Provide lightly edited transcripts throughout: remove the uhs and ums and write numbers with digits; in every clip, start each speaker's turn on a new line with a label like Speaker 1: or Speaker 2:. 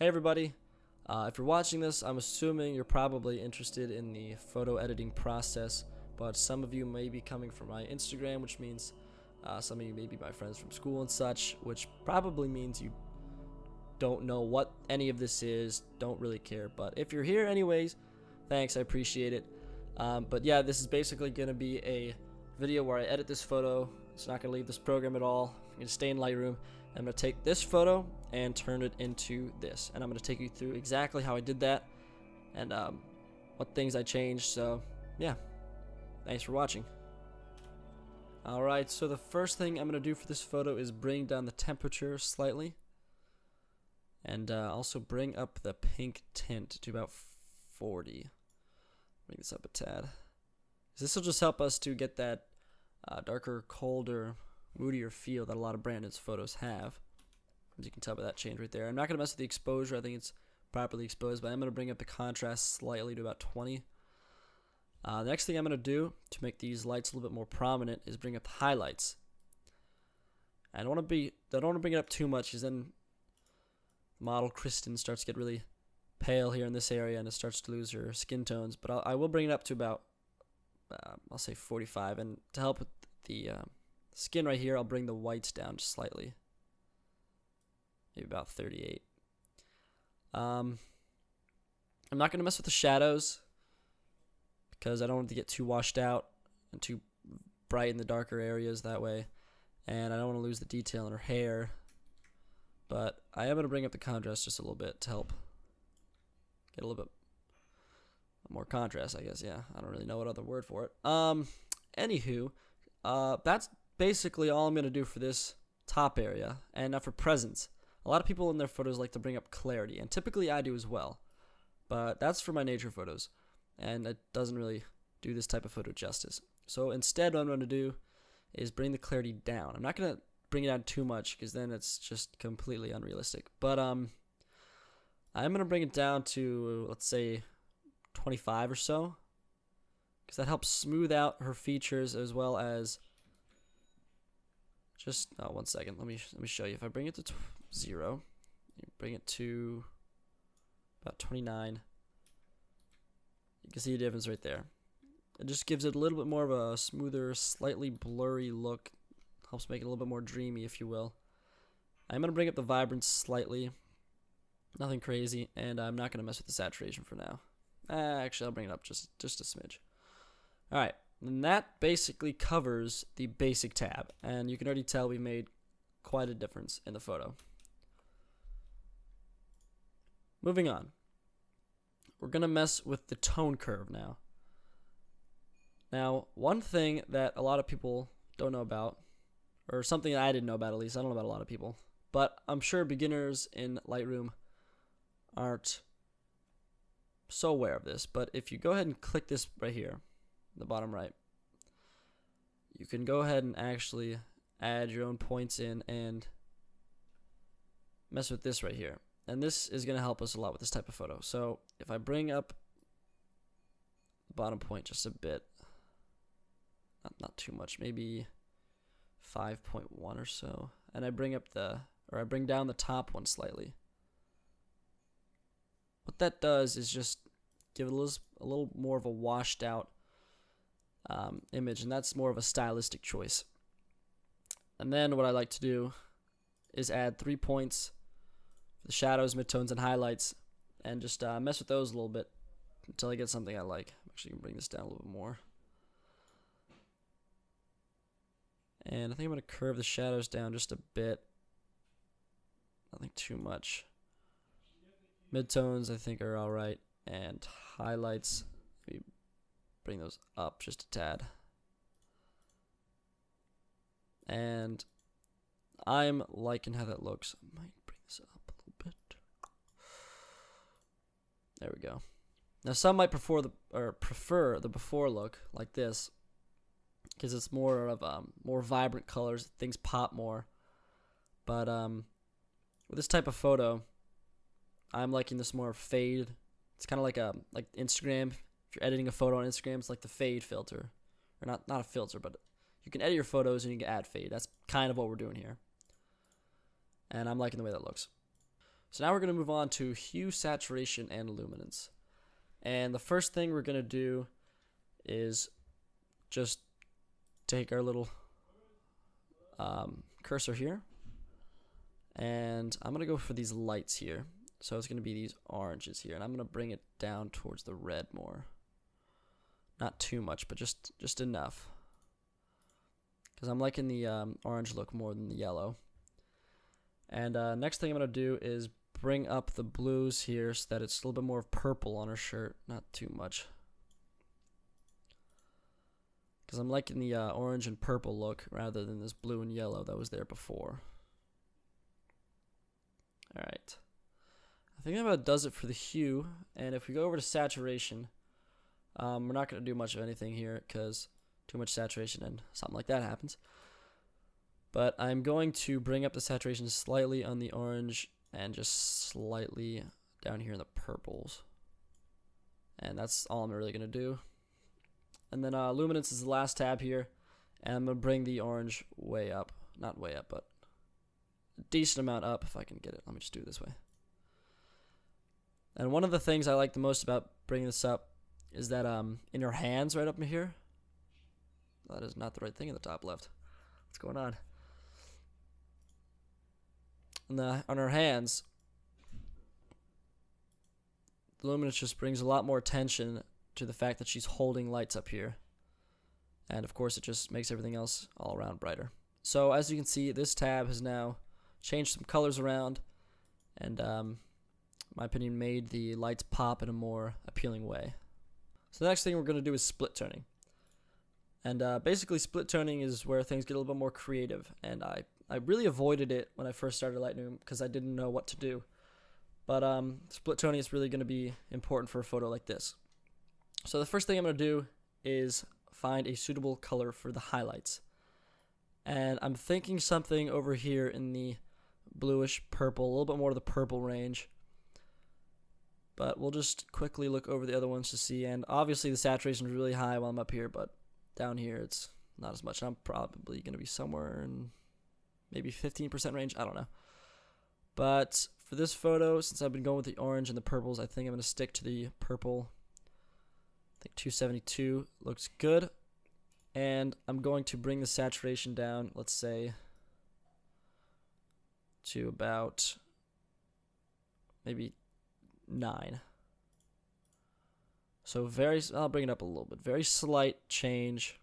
Speaker 1: Hey everybody, if you're watching this, I'm assuming you're probably interested in the photo editing process, but some of you may be coming from my Instagram, which means some of you may be my friends from school and such, which probably means you don't know what any of this is, don't really care, but if you're here anyways, thanks, I appreciate it. But yeah, this is basically going to be a video where I edit this photo. It's not going to leave this program at all. I'm going to stay in Lightroom. I'm going to take this photo and turn it into this, and I'm going to take you through exactly how I did that and what things I changed. So yeah, thanks for watching. Alright, so the first thing I'm going to do for this photo is bring down the temperature slightly, and also bring up the pink tint to about 40. Bring this up a tad. This will just help us to get that darker, colder, moodier feel that a lot of Brandon's photos have. As you can tell by that change right there. I'm not going to mess with the exposure. I think it's properly exposed, but I'm going to bring up the contrast slightly to about 20. The next thing I'm going to do to make these lights a little bit more prominent is bring up the highlights. I don't want to bring it up too much, because then model Kristen starts to get really pale here in this area and it starts to lose her skin tones. But I will bring it up to about I'll say 45, and to help with the skin right here, I'll bring the whites down just slightly, maybe about 38. I'm not going to mess with the shadows because I don't want to get too washed out and too bright in the darker areas that way, and I don't want to lose the detail in her hair. But I am going to bring up the contrast just a little bit to help get a little bit more contrast, I guess. Yeah, I don't really know what other word for it. Anywho, that's basically all I'm going to do for this top area. And now for presence. A lot of people in their photos like to bring up clarity, and typically I do as well. But that's for my nature photos, and it doesn't really do this type of photo justice. So instead what I'm going to do is bring the clarity down. I'm not going to bring it down too much because then it's just completely unrealistic. But I'm going to bring it down to, let's say, 25 or so, because that helps smooth out her features, as well as just 1 second, let me show you. If I bring it to 0, bring it to about 29, you can see the difference right there. It just gives it a little bit more of a smoother, slightly blurry look, helps make it a little bit more dreamy, if you will. I'm going to bring up the vibrance slightly, nothing crazy, and I'm not going to mess with the saturation for now. Actually, I'll bring it up just a smidge. Alright, and that basically covers the basic tab, and you can already tell we made quite a difference in the photo. Moving on, we're going to mess with the tone curve now. Now, one thing that a lot of people don't know about, or something that I didn't know about at least, I don't know about a lot of people, but I'm sure beginners in Lightroom aren't so aware of this, but if you go ahead and click this right here, the bottom right, you can go ahead and actually add your own points in and mess with this right here. And this is going to help us a lot with this type of photo. So if I bring up the bottom point just a bit, not too much, maybe 5.1 or so, and I bring down the top one slightly. What that does is just give it a little more of a washed out image, and that's more of a stylistic choice. And then what I like to do is add 3 points for the shadows, midtones, and highlights, and just mess with those a little bit until I get something I like. I'm actually going to bring this down a little bit more. And I think I'm going to curve the shadows down just a bit. Nothing too much. Midtones I think are alright, and highlights, maybe bring those up just a tad. And I'm liking how that looks. I might bring this up a little bit. There we go. Now some might prefer the before look like this, because it's more of more vibrant colors, things pop more. But with this type of photo, I'm liking this more fade. It's kind of like Instagram. If you're editing a photo on Instagram, it's like the fade filter, or not a filter, but you can edit your photos and you can add fade. That's kind of what we're doing here, and I'm liking the way that looks. So now we're going to move on to hue, saturation, and luminance. And the first thing we're going to do is just take our little cursor here, and I'm going to go for these lights here. So it's going to be these oranges here, and I'm going to bring it down towards the red more. Not too much, but just enough. Because I'm liking the orange look more than the yellow. And next thing I'm going to do is bring up the blues here so that it's a little bit more purple on her shirt. Not too much. Because I'm liking the orange and purple look rather than this blue and yellow that was there before. Alright. I think that about does it for the hue. And if we go over to saturation, we're not going to do much of anything here because too much saturation and something like that happens. But I'm going to bring up the saturation slightly on the orange and just slightly down here in the purples. And that's all I'm really going to do. And then luminance is the last tab here. And I'm going to bring the orange way up. Not way up, but a decent amount up if I can get it. Let me just do it this way. And one of the things I like the most about bringing this up is that in her hands right up in here. That is not the right thing in the top left. What's going on? On her hands, the luminance just brings a lot more attention to the fact that she's holding lights up here. And of course it just makes everything else all around brighter. So as you can see, this tab has now changed some colors around and in my opinion made the lights pop in a more appealing way. So the next thing we're going to do is split turning. And basically split turning is where things get a little bit more creative, and I really avoided it when I first started Lightroom because I didn't know what to do. But split turning is really going to be important for a photo like this. So the first thing I'm going to do is find a suitable color for the highlights. And I'm thinking something over here in the bluish purple, a little bit more to the purple range. But we'll just quickly look over the other ones to see. And obviously the saturation is really high while I'm up here, but down here it's not as much. I'm probably going to be somewhere in maybe 15% range. I don't know. But for this photo, since I've been going with the orange and the purples, I think I'm going to stick to the purple. I think 272 looks good. And I'm going to bring the saturation down, let's say, to about maybe 9. So I'll bring it up a little bit. Very slight change,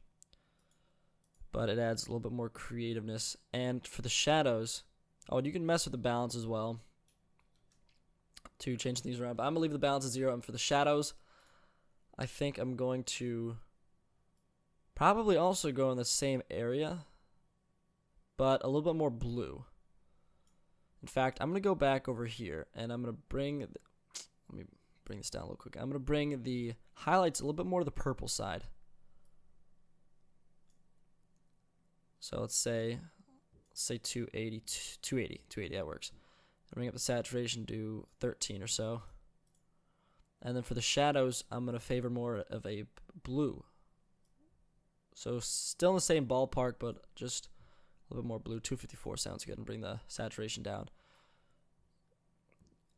Speaker 1: but it adds a little bit more creativeness. And for the shadows, and you can mess with the balance as well to change things around. But I'm going to leave the balance at 0. And for the shadows, I think I'm going to probably also go in the same area, but a little bit more blue. In fact, I'm going to go back over here, and I'm going to bring... let me bring this down a little quick. I'm going to bring the highlights a little bit more to the purple side. So let's say 280, that works. Bring up the saturation to 13 or so. And then for the shadows, I'm going to favor more of a blue. So still in the same ballpark, but just a little bit more blue. 254 sounds good, and bring the saturation down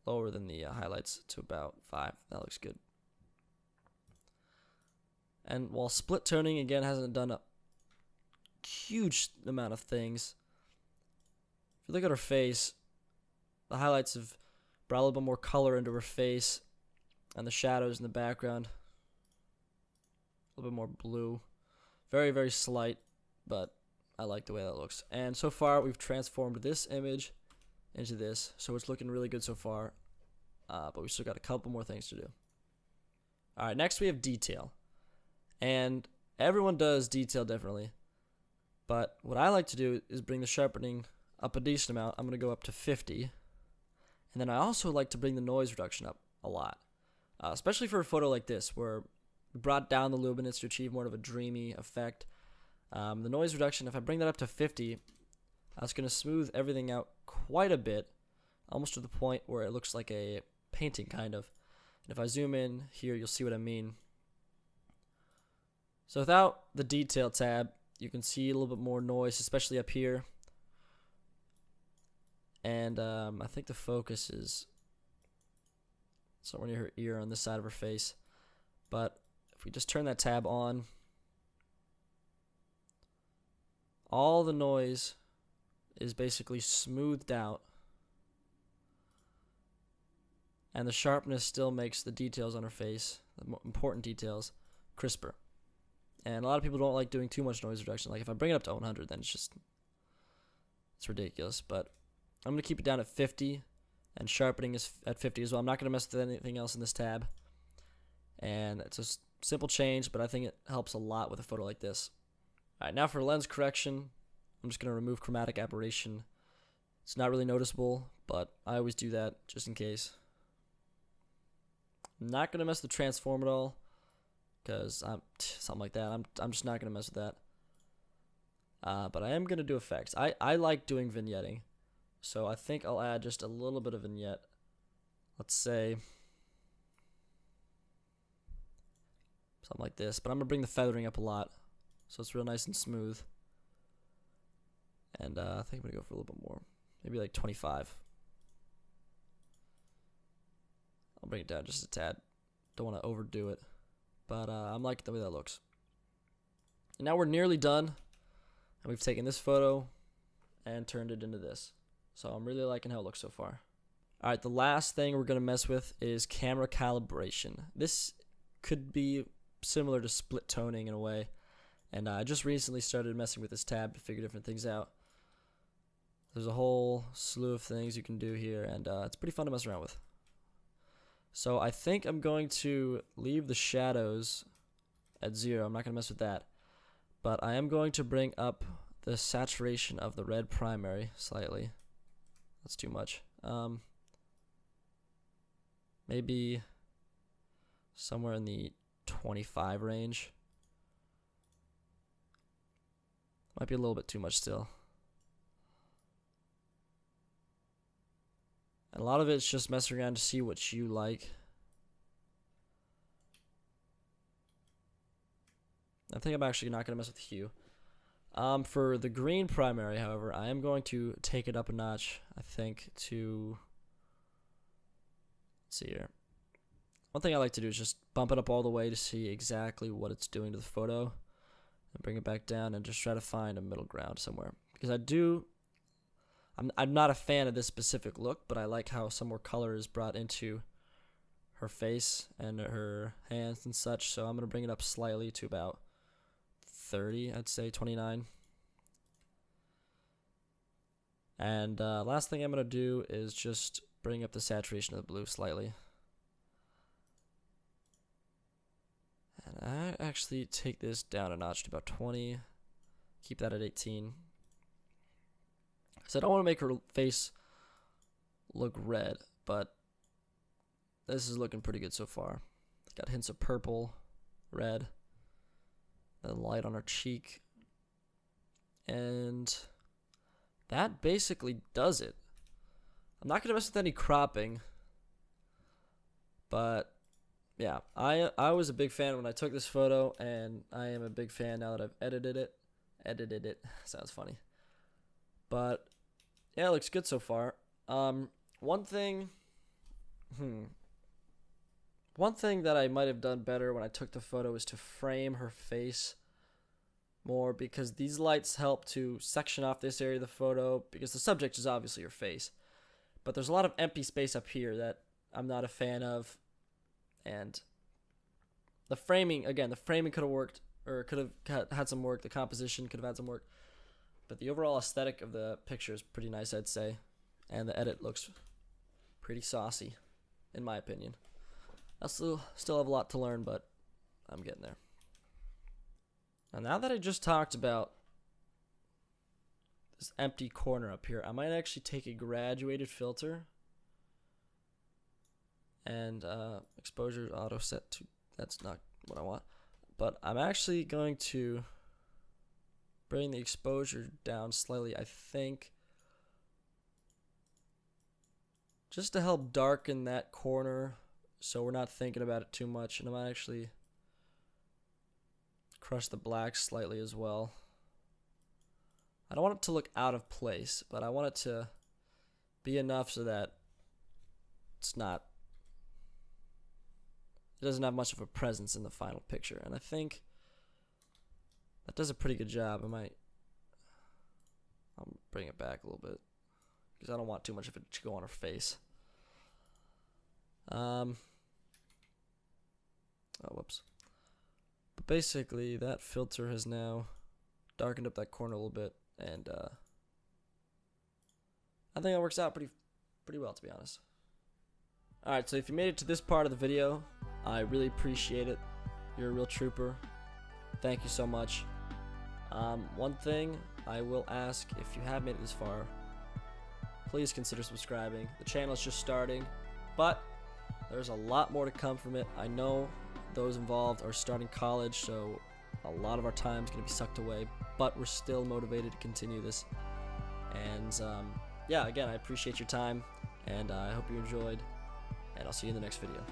Speaker 1: lower than the highlights to about 5. That looks good. And while split turning again hasn't done a huge amount of things, if you look at her face, the highlights have brought a little bit more color into her face, and the shadows in the background a little bit more blue. Very, very slight, but I like the way that looks. And so far we've transformed this image into this, so it's looking really good so far, but we still got a couple more things to do. Alright, next we have detail, and everyone does detail differently, but what I like to do is bring the sharpening up a decent amount. I'm going to go up to 50, and then I also like to bring the noise reduction up a lot, especially for a photo like this where we brought down the luminance to achieve more of a dreamy effect. The noise reduction, if I bring that up to 50, it's going to smooth everything out quite a bit, almost to the point where it looks like a painting kind of. And if I zoom in here, you'll see what I mean. So without the detail tab, you can see a little bit more noise, especially up here. and I think the focus is somewhere near her ear on this side of her face. But if we just turn that tab on, all the noise is basically smoothed out, and the sharpness still makes the details on her face, the more important details, crisper. And a lot of people don't like doing too much noise reduction. Like if I bring it up to 100, then it's ridiculous. But I'm going to keep it down at 50, and sharpening is at 50 as well. I'm not going to mess with anything else in this tab. And it's a simple change, but I think it helps a lot with a photo like this. Alright, now for lens correction, I'm just going to remove chromatic aberration. It's not really noticeable, but I always do that just in case. I'm not going to mess with transform at all, because something like that. I'm just not going to mess with that. But I am going to do effects. I like doing vignetting, so I think I'll add just a little bit of vignette. Let's say something like this, but I'm going to bring the feathering up a lot, so it's real nice and smooth. And I think I'm going to go for a little bit more, maybe like 25. I'll bring it down just a tad. Don't want to overdo it, but I'm liking the way that looks. And now we're nearly done, and we've taken this photo and turned it into this. So I'm really liking how it looks so far. Alright, the last thing we're going to mess with is camera calibration. This could be similar to split toning in a way, and I just recently started messing with this tab to figure different things out. There's a whole slew of things you can do here, and it's pretty fun to mess around with. So I think I'm going to leave the shadows at 0. I'm not going to mess with that, but I am going to bring up the saturation of the red primary slightly. That's too much. Maybe somewhere in the 25 range. Might be a little bit too much still. And a lot of it's just messing around to see what you like. I think I'm actually not going to mess with hue. For the green primary, however, I am going to take it up a notch, I think, to... Let's see here. One thing I like to do is just bump it up all the way to see exactly what it's doing to the photo, and bring it back down and just try to find a middle ground somewhere. Because I'm not a fan of this specific look, but I like how some more color is brought into her face and her hands and such, so I'm going to bring it up slightly to about 30, I'd say 29. And last thing I'm going to do is just bring up the saturation of the blue slightly. And I actually take this down a notch to about 20, keep that at 18. So I don't want to make her face look red, but this is looking pretty good so far. Got hints of purple, red, then light on her cheek, and that basically does it. I'm not going to mess with any cropping, but yeah, I was a big fan when I took this photo, and I am a big fan now that I've edited it. Sounds funny. But yeah, it looks good so far. One thing that I might have done better when I took the photo is to frame her face more, because these lights help to section off this area of the photo, because the subject is obviously your face. But there's a lot of empty space up here that I'm not a fan of. And the framing could have worked, or could have had some work. The composition could have had some work. But the overall aesthetic of the picture is pretty nice, I'd say. And the edit looks pretty saucy, in my opinion. I still have a lot to learn, but I'm getting there. Now that I just talked about this empty corner up here, I might actually take a graduated filter and exposure auto set to, that's not what I want. But I'm actually going to bring the exposure down slightly, I think, just to help darken that corner so we're not thinking about it too much. And I might actually crush the black slightly as well. I don't want it to look out of place, but I want it to be enough so that it doesn't have much of a presence in the final picture. And I think that does a pretty good job. I'll bring it back a little bit because I don't want too much of it to go on her face. Oh, whoops. But basically, that filter has now darkened up that corner a little bit, and I think it works out pretty well, to be honest. Alright, so if you made it to this part of the video, I really appreciate it. You're a real trooper. Thank you so much. One thing I will ask, if you have made it this far, please consider subscribing. The channel is just starting, but there's a lot more to come from it. I know those involved are starting college, so a lot of our time is going to be sucked away, but we're still motivated to continue this. And yeah, again, I appreciate your time, and I hope you enjoyed, and I'll see you in the next video.